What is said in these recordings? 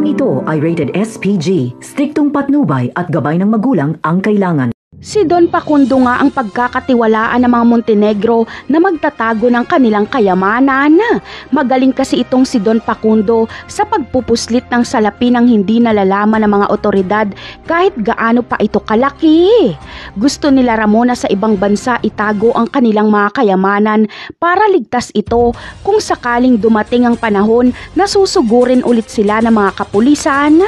Programang ito ay rated SPG, striktong patnubay at gabay ng magulang ang kailangan. Si Don Facundo nga ang pagkakatiwalaan ng mga Montenegro na magtatago ng kanilang kayamanan. Magaling kasi itong si Don Facundo sa pagpupuslit ng salapi ng hindi nalalaman ng mga otoridad kahit gaano pa ito kalaki. Gusto nila Ramon na sa ibang bansa itago ang kanilang mga kayamanan para ligtas ito kung sakaling dumating ang panahon na susugurin ulit sila ng mga kapulisan.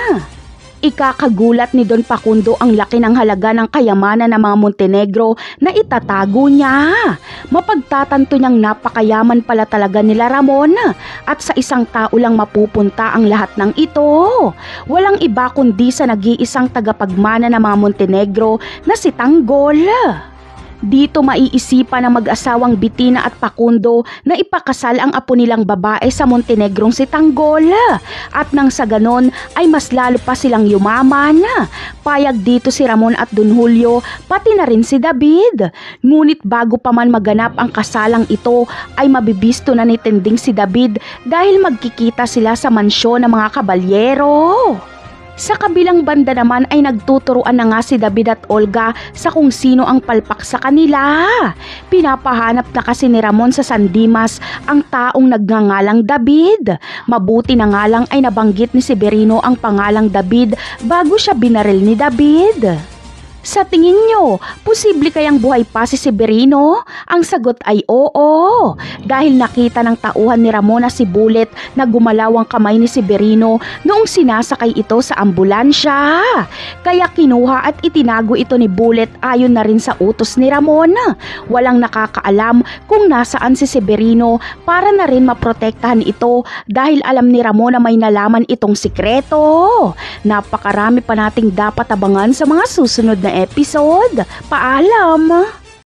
Ikakagulat ni Don Facundo ang laki ng halaga ng kayamanan ng mga Montenegro na itatago niya. Mapagtatanto niyang napakayaman pala talaga nila Ramon at sa isang tao lang mapupunta ang lahat ng ito. Walang iba kundi sa nag-iisang tagapagmana ng mga Montenegro na si Tanggol. Dito maiisipan ng mag-asawang Bitina at Facundo na ipakasal ang apo nilang babae sa Montenegrong si Tanggol. At nang sa ganon ay mas lalo pa silang yumaman. Payag dito si Ramon at Don Julio pati na rin si David. Ngunit bago pa man maganap ang kasalang ito ay mabibisto na ni Tending si David dahil magkikita sila sa mansyon ng mga kabalyero. Sa kabilang banda naman ay nagtuturuan na nga si David at Olga sa kung sino ang palpak sa kanila. Pinapahanap na kasi ni Ramon sa San Dimas ang taong nagngangalang David. Mabuti na nga lang ay nabanggit ni Severino ang pangalang David bago siya binaril ni David. Sa tingin nyo, posible kayang buhay pa si Severino? Ang sagot ay oo. Dahil nakita ng tauhan ni Ramon na si Bullet na gumalaw ang kamay ni Severino noong sinasakay ito sa ambulansya. Kaya kinuha at itinago ito ni Bullet ayon na rin sa utos ni Ramon. Walang nakakaalam kung nasaan si Severino para na rin maprotektahan ito dahil alam ni Ramon na may nalaman itong sikreto. Napakarami pa nating dapat abangan sa mga susunod na episode. Paalam!